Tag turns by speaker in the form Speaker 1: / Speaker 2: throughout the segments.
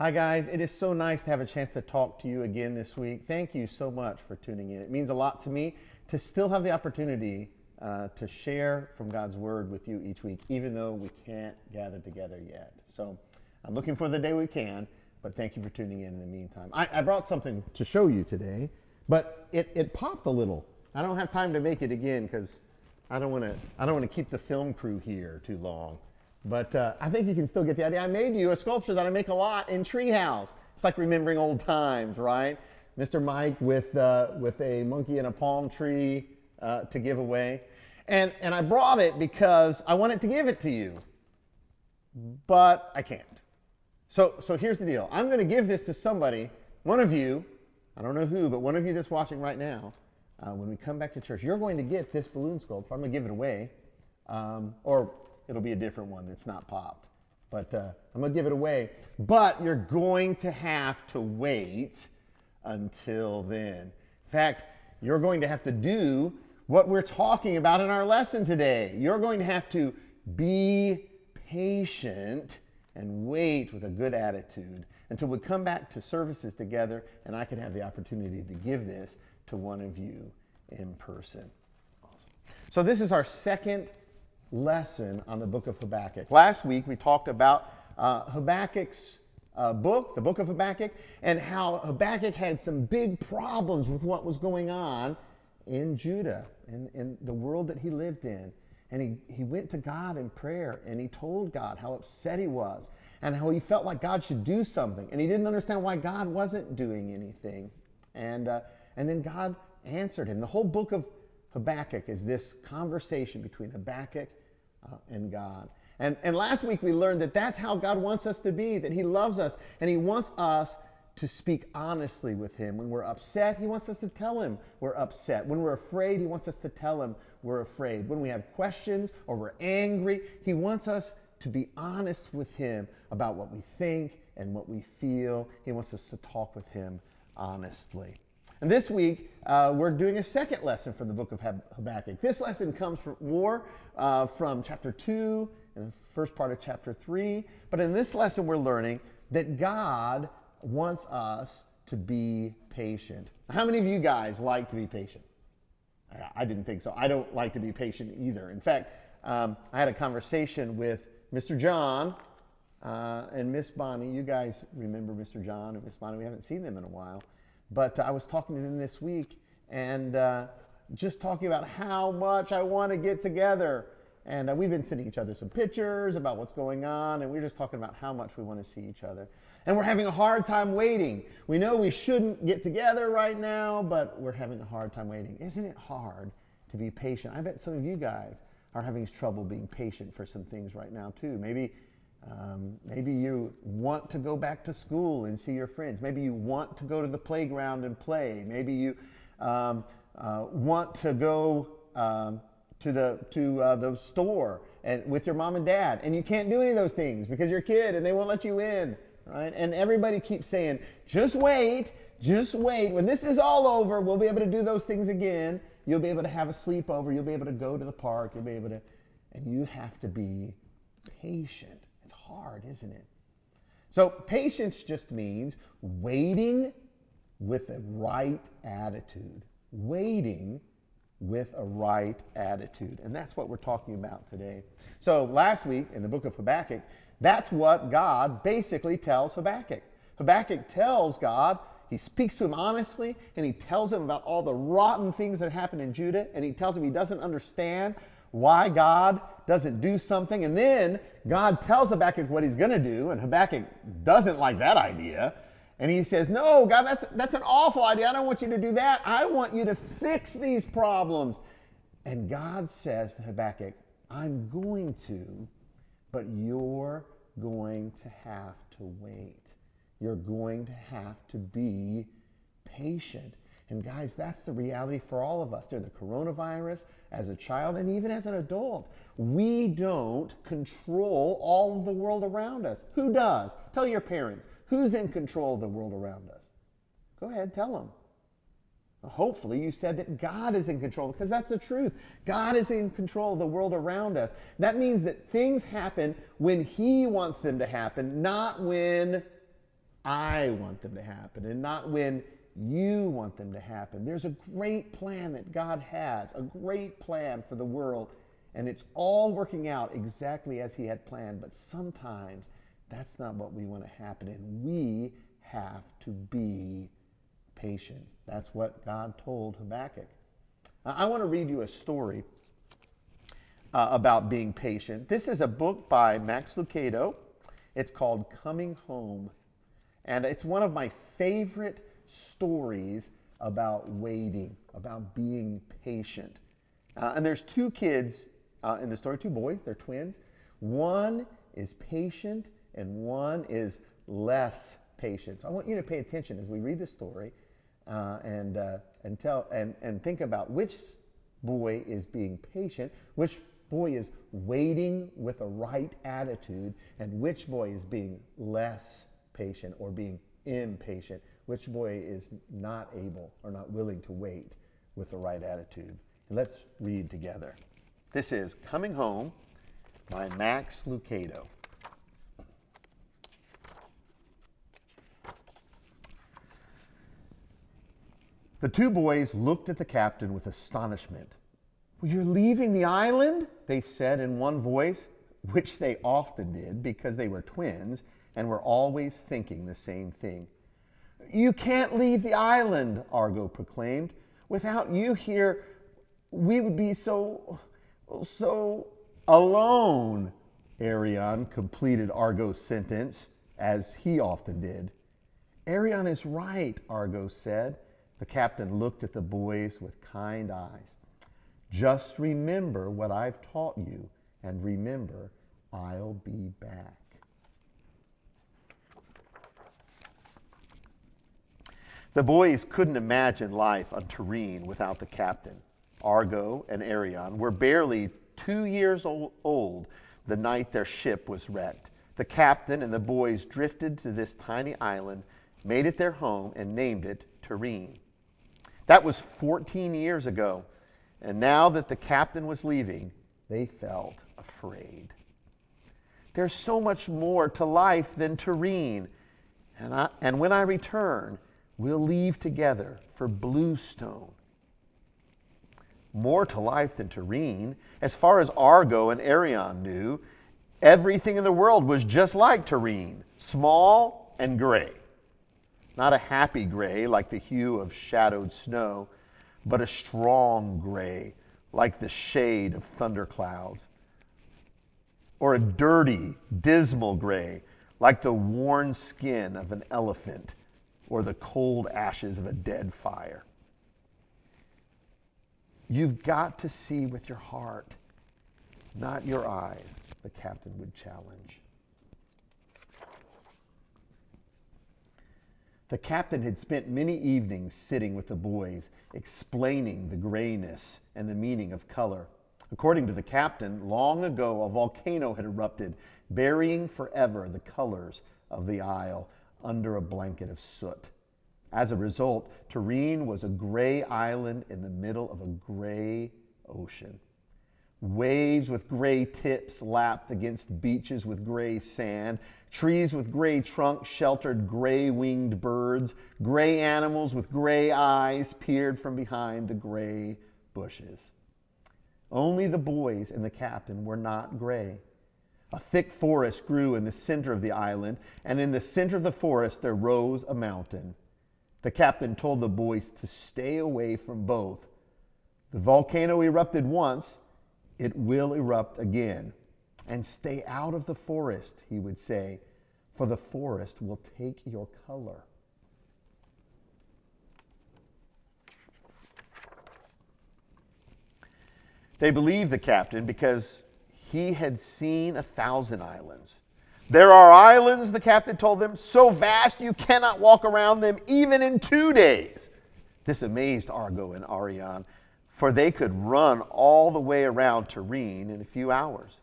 Speaker 1: Hi, guys. It is so nice to have a chance to talk to you again this week. Thank you so much for tuning in. It means a lot to me to still have the opportunity to share from God's Word with you each week, even though we can't gather together yet. So I'm looking for the day we can, but thank you for tuning in the meantime. I brought something to show you today, but it popped a little. I don't have time to make it again because I don't want to keep the film crew here too long. But I think you can still get the idea. I made you a sculpture that I make a lot in Treehouse. It's like remembering old times, right? Mr. Mike with a monkey and a palm tree to give away. And I brought it because I wanted to give it to you, but I can't. So here's the deal. I'm going to give this to somebody, one of you, I don't know who, but one of you that's watching right now, when we come back to church, you're going to get this balloon sculpture. I'm going to give it away, or it'll be a different one that's not popped. But I'm going to give it away. But you're going to have to wait until then. In fact, you're going to have to do what we're talking about in our lesson today. You're going to have to be patient and wait with a good attitude until we come back to services together and I can have the opportunity to give this to one of you in person. Awesome. So this is our second lesson on the book of Habakkuk. Last week we talked about Habakkuk's book, the book of Habakkuk, and how Habakkuk had some big problems with what was going on in Judah, in the world that he lived in. And he went to God in prayer and he told God how upset he was and how he felt like God should do something. And he didn't understand why God wasn't doing anything. And then God answered him. The whole book of Habakkuk is this conversation between Habakkuk and God. And last week we learned that that's how God wants us to be, that he loves us and he wants us to speak honestly with him. When we're upset, he wants us to tell him we're upset. When we're afraid, he wants us to tell him we're afraid. When we have questions or we're angry, he wants us to be honest with him about what we think and what we feel. He wants us to talk with him honestly. And this week, we're doing a second lesson from the book of Habakkuk. This lesson comes from chapter 2 and the first part of chapter 3. But in this lesson, we're learning that God wants us to be patient. How many of you guys like to be patient? I didn't think so. I don't like to be patient either. In fact, I had a conversation with Mr. John and Miss Bonnie. You guys remember Mr. John and Miss Bonnie. We haven't seen them in a while. But I was talking to them this week and just talking about how much I want to get together. And we've been sending each other some pictures about what's going on. And we're just talking about how much we want to see each other. And we're having a hard time waiting. We know we shouldn't get together right now, but we're having a hard time waiting. Isn't it hard to be patient? I bet some of you guys are having trouble being patient for some things right now too. Maybe you want to go back to school and see your friends. Maybe you want to go to the playground and play. Maybe you want to go to the store and with your mom and dad, and you can't do any of those things because you're a kid and they won't let you in. Right? And everybody keeps saying, just wait. When this is all over, we'll be able to do those things again. You'll be able to have a sleepover. You'll be able to go to the park. You'll be able to, and you have to be patient. It's hard, isn't it? So patience just means waiting with a right attitude. Waiting with a right attitude. And that's what we're talking about today. So last week in the book of Habakkuk, that's what God basically tells Habakkuk. Habakkuk tells God, he speaks to him honestly, and he tells him about all the rotten things that happen in Judah, and he tells him he doesn't understand why God doesn't do something. And then God tells Habakkuk what he's going to do, and Habakkuk doesn't like that idea. And he says, no, God, that's an awful idea. I don't want you to do that. I want you to fix these problems. And God says to Habakkuk, I'm going to, but you're going to have to wait. You're going to have to be patient. And guys, that's the reality for all of us. During the coronavirus, as a child, and even as an adult, we don't control all of the world around us. Who does? Tell your parents. Who's in control of the world around us? Go ahead, tell them. Hopefully you said that God is in control, because that's the truth. God is in control of the world around us. That means that things happen when He wants them to happen, not when I want them to happen and not when you want them to happen. There's a great plan that God has, a great plan for the world, and it's all working out exactly as he had planned. But sometimes that's not what we want to happen, and we have to be patient. That's what God told Habakkuk. I want to read you a story about being patient. This is a book by Max Lucado. It's called Coming Home. And it's one of my favorite stories about waiting, about being patient. And there's two kids in the story, two boys, they're twins. One is patient and one is less patient. So I want you to pay attention as we read the story and think about which boy is being patient, which boy is waiting with a right attitude, and which boy is being less patient or being impatient, which boy is not able or not willing to wait with the right attitude. And let's read together. This is Coming Home by Max Lucado. The two boys looked at the captain with astonishment. "Well, you're leaving the island?" they said in one voice, which they often did because they were twins and were always thinking the same thing. "You can't leave the island," Argo proclaimed. "Without you here, we would be so alone." Arion completed Argo's sentence, as he often did. "Arion is right," Argo said. The captain looked at the boys with kind eyes. "Just remember what I've taught you, and remember, I'll be back." The boys couldn't imagine life on Terrene without the captain. Argo and Arion were barely 2 years old the night their ship was wrecked. The captain and the boys drifted to this tiny island, made it their home, and named it Terrene. That was 14 years ago, and now that the captain was leaving, they felt afraid. There's so much more to life than Terrene, and when I return, we'll leave together for Bluestone. More to life than Terrene. As far as Argo and Arion knew, everything in the world was just like Terrene, small and gray. Not a happy gray like the hue of shadowed snow, but a strong gray like the shade of thunderclouds. Or a dirty, dismal gray like the worn skin of an elephant or the cold ashes of a dead fire. You've got to see with your heart, not your eyes, the captain would challenge. The captain had spent many evenings sitting with the boys, explaining the grayness and the meaning of color. According to the captain, long ago a volcano had erupted, burying forever the colors of the isle under a blanket of soot. As a result, Terrene was a gray island in the middle of a gray ocean. Waves with gray tips lapped against beaches with gray sand. Trees with gray trunks sheltered gray-winged birds. Gray animals with gray eyes peered from behind the gray bushes. Only the boys and the captain were not gray. A thick forest grew in the center of the island, and in the center of the forest there rose a mountain. The captain told the boys to stay away from both. The volcano erupted once, it will erupt again. And stay out of the forest, he would say, for the forest will take your color. They believed the captain because he had seen 1,000 islands. There are islands, the captain told them, so vast you cannot walk around them even in 2 days. This amazed Argo and Arion, for they could run all the way around Terrene in a few hours.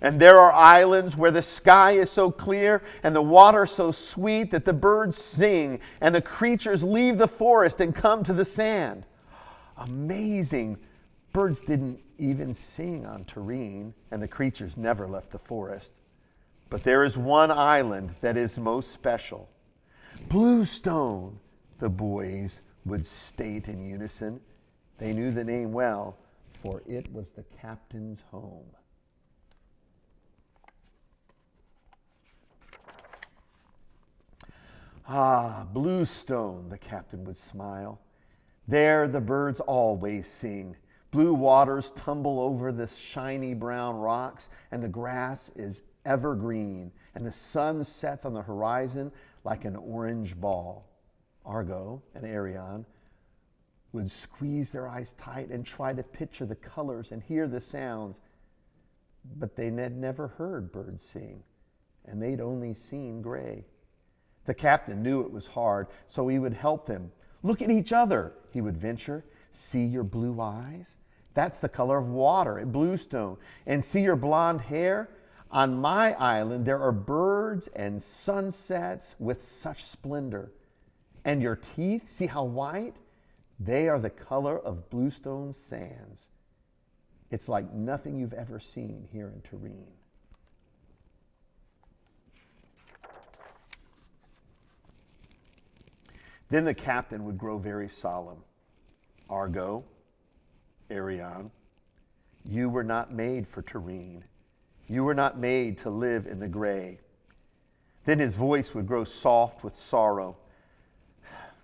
Speaker 1: And there are islands where the sky is so clear and the water so sweet that the birds sing and the creatures leave the forest and come to the sand. Amazing. Birds didn't even sing on Terrene, and the creatures never left the forest. But there is one island that is most special. Bluestone, the boys would state in unison. They knew the name well, for it was the captain's home. Ah, Bluestone, the captain would smile. There the birds always sing. Blue waters tumble over the shiny brown rocks, and the grass is evergreen, and the sun sets on the horizon like an orange ball. Argo and Arion would squeeze their eyes tight and try to picture the colors and hear the sounds, but they had never heard birds sing, and they'd only seen gray. The captain knew it was hard, so he would help them. Look at each other, he would venture. See your blue eyes? That's the color of water at Bluestone. And see your blonde hair? On my island, there are birds and sunsets with such splendor. And your teeth, see how white? They are the color of Bluestone's sands. It's like nothing you've ever seen here in Turin. Then the captain would grow very solemn. Argo, Arion, you were not made for Turin. You were not made to live in the gray. Then his voice would grow soft with sorrow.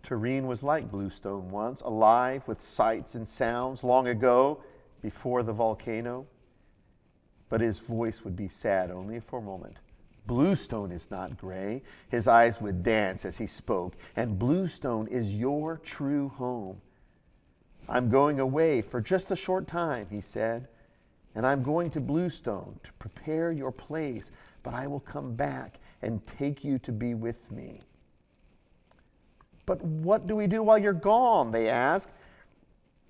Speaker 1: Turin was like Bluestone once, alive with sights and sounds long ago, before the volcano. But his voice would be sad only for a moment. Bluestone is not gray. His eyes would dance as he spoke, and Bluestone is your true home. I'm going away for just a short time, he said, and I'm going to Bluestone to prepare your place, but I will come back and take you to be with me. But what do we do while you're gone? They asked.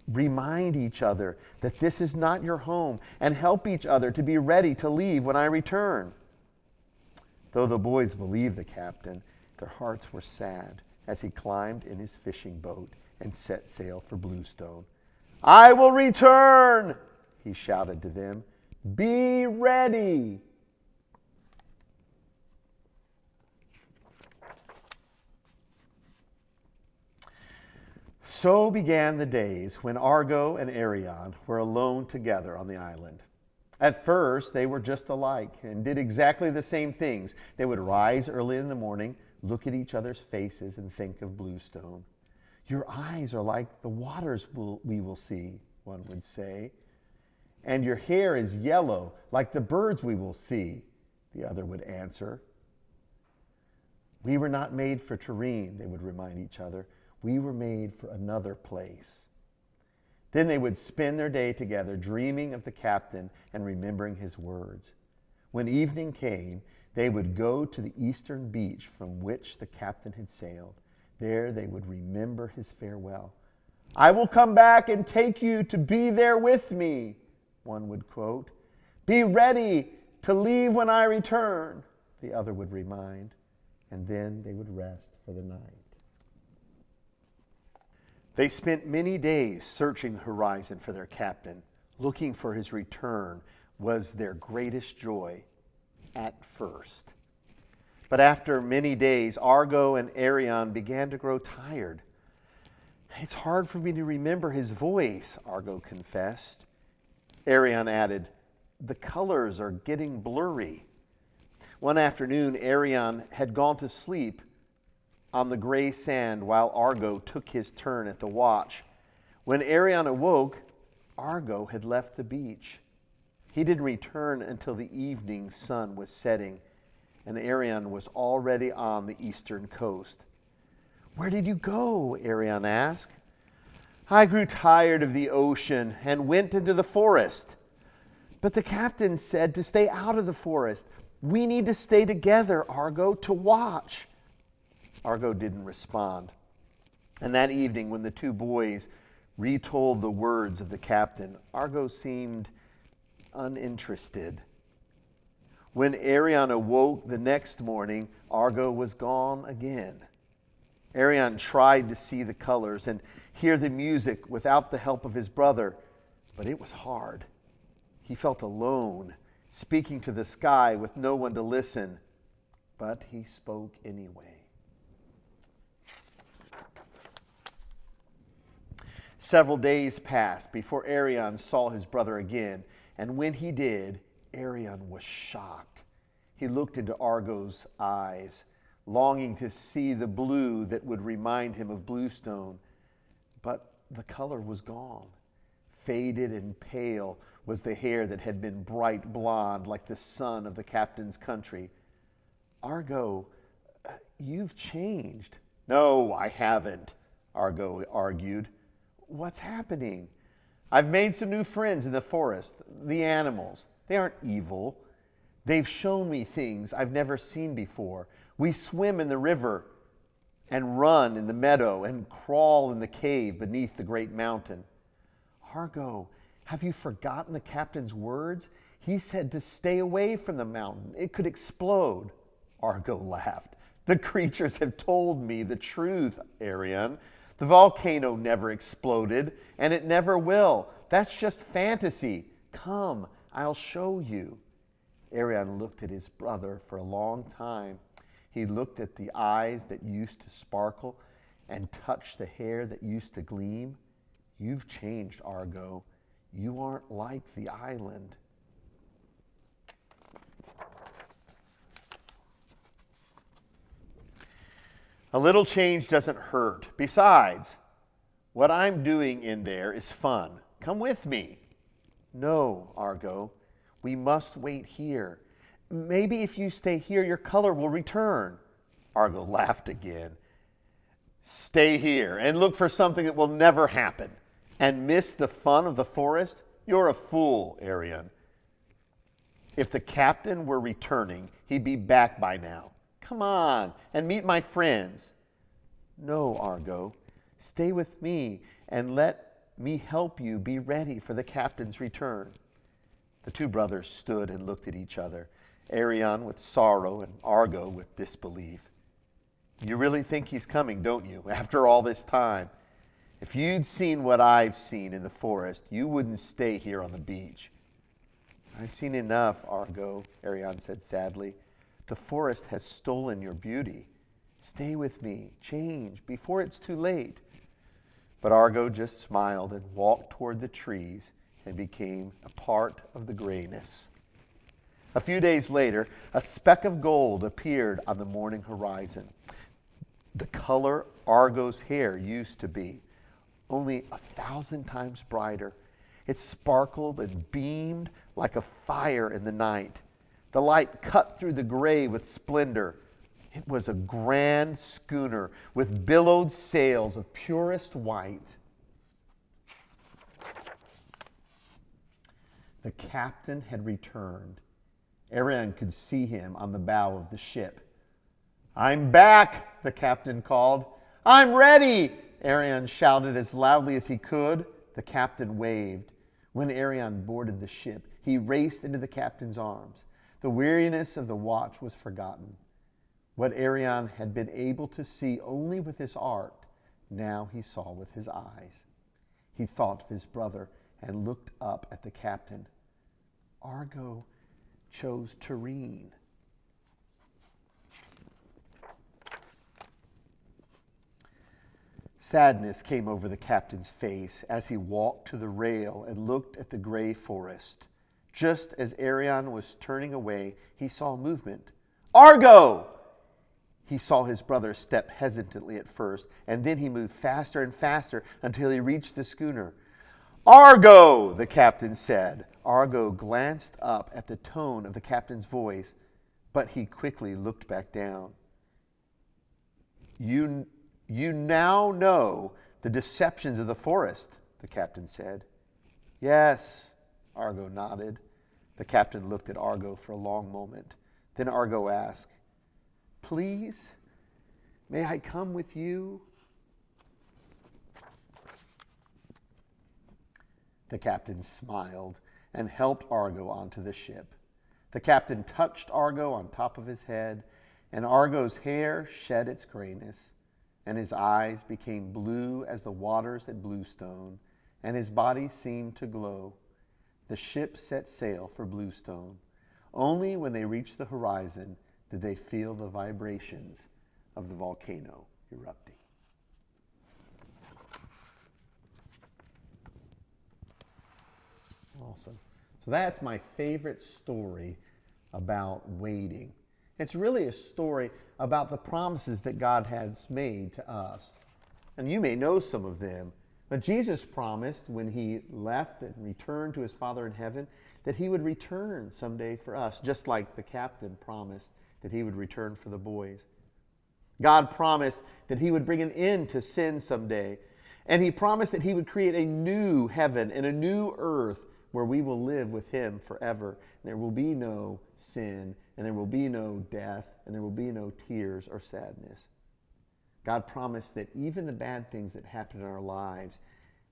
Speaker 1: Remind each other that this is not your home, and help each other to be ready to leave when I return. Though the boys believed the captain, their hearts were sad as he climbed in his fishing boat and set sail for Bluestone. I will return, he shouted to them. Be ready. So began the days when Argo and Arion were alone together on the island. At first, they were just alike and did exactly the same things. They would rise early in the morning, look at each other's faces, and think of Bluestone. Your eyes are like the waters we will see, one would say. And your hair is yellow like the birds we will see, the other would answer. We were not made for Turin, they would remind each other. We were made for another place. Then they would spend their day together, dreaming of the captain and remembering his words. When evening came, they would go to the eastern beach from which the captain had sailed. There they would remember his farewell. I will come back and take you to be there with me, one would quote. Be ready to leave when I return, the other would remind. And then they would rest for the night. They spent many days searching the horizon for their captain. Looking for his return was their greatest joy at first. But after many days, Argo and Arion began to grow tired. It's hard for me to remember his voice, Argo confessed. Arion added, the colors are getting blurry. One afternoon, Arion had gone to sleep on the gray sand while Argo took his turn at the watch. When Arion awoke, Argo had left the beach. He didn't return until the evening sun was setting, and Arion was already on the eastern coast. Where did you go? Arion asked. I grew tired of the ocean and went into the forest. But the captain said to stay out of the forest. We need to stay together, Argo, to watch. Argo didn't respond. And that evening, when the two boys retold the words of the captain, Argo seemed uninterested. When Arion awoke the next morning, Argo was gone again. Arion tried to see the colors and hear the music without the help of his brother, but it was hard. He felt alone, speaking to the sky with no one to listen, but he spoke anyway. Several days passed before Arion saw his brother again, and when he did, Arion was shocked. He looked into Argo's eyes, longing to see the blue that would remind him of bluestone, but the color was gone. Faded and pale was the hair that had been bright blonde like the sun of the captain's country. Argo, you've changed. No, I haven't, Argo argued. What's happening? I've made some new friends in the forest, the animals. They aren't evil. They've shown me things I've never seen before. We swim in the river and run in the meadow and crawl in the cave beneath the great mountain. Argo, have you forgotten the captain's words? He said to stay away from the mountain. It could explode. Argo laughed. The creatures have told me the truth, Arion. The volcano never exploded, and it never will. That's just fantasy. Come, I'll show you. Arion looked at his brother for a long time. He looked at the eyes that used to sparkle and touched the hair that used to gleam. You've changed, Argo. You aren't like the island. A little change doesn't hurt. Besides, what I'm doing in there is fun. Come with me. No, Argo, we must wait here. Maybe if you stay here, your color will return. Argo laughed again. Stay here and look for something that will never happen and miss the fun of the forest? You're a fool, Arion. If the captain were returning, he'd be back by now. Come on and meet my friends. No, Argo, stay with me and let me help you be ready for the captain's return. The two brothers stood and looked at each other, Arion with sorrow and Argo with disbelief. You really think he's coming, don't you, after all this time? If you'd seen what I've seen in the forest, you wouldn't stay here on the beach. I've seen enough, Argo, Arion said sadly. The forest has stolen your beauty. Stay with me, change, before it's too late. But Argo just smiled and walked toward the trees and became a part of the grayness. A few days later, a speck of gold appeared on the morning horizon. The color Argo's hair used to be, only 1,000 times brighter. It sparkled and beamed like a fire in the night. The light cut through the gray with splendor. It was a grand schooner with billowed sails of purest white. The captain had returned. Arion could see him on the bow of the ship. I'm back, the captain called. I'm ready, Arion shouted as loudly as he could. The captain waved. When Arion boarded the ship, he raced into the captain's arms. The weariness of the watch was forgotten. What Arion had been able to see only with his art, now he saw with his eyes. He thought of his brother and looked up at the captain. Argo chose Tureen. Sadness came over the captain's face as he walked to the rail and looked at the gray forest. Just as Arion was turning away, he saw movement. Argo! He saw his brother step hesitantly at first, and then he moved faster and faster until he reached the schooner. Argo, the captain said. Argo glanced up at the tone of the captain's voice, but he quickly looked back down. You now know the deceptions of the forest, the captain said. Yes, Argo nodded. The captain looked at Argo for a long moment. Then Argo asked, Please, may I come with you? The captain smiled and helped Argo onto the ship. The captain touched Argo on top of his head, and Argo's hair shed its grayness, and his eyes became blue as the waters at Bluestone, and his body seemed to glow. The ship set sail for Bluestone. Only when they reached the horizon did they feel the vibrations of the volcano erupting. awesome. So that's my favorite story about waiting. It's really a story about the promises that God has made to us. And you may know some of them. But Jesus promised when he left and returned to his Father in heaven that he would return someday for us, just like the captain promised that he would return for the boys. God promised that he would bring an end to sin someday. And he promised that he would create a new heaven and a new earth where we will live with him forever. There will be no sin, and there will be no death, and there will be no tears or sadness. God promised that even the bad things that happen in our lives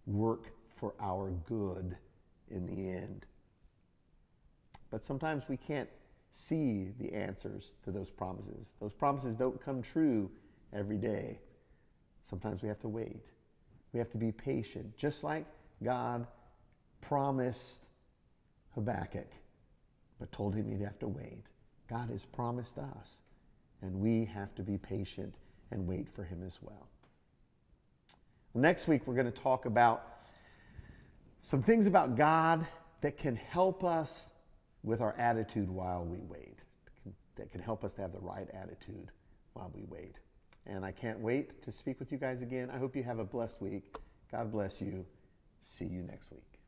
Speaker 1: work for our good in the end. But sometimes we can't see the answers to those promises. Those promises don't come true every day. Sometimes we have to wait. We have to be patient, just like God promised Habakkuk, but told him he'd have to wait. God has promised us, and we have to be patient and wait for him as well. Next week, we're going to talk about some things about God that can help us with our attitude while we wait, that can help us to have the right attitude while we wait. And I can't wait to speak with you guys again. I hope you have a blessed week. God bless you. See you next week.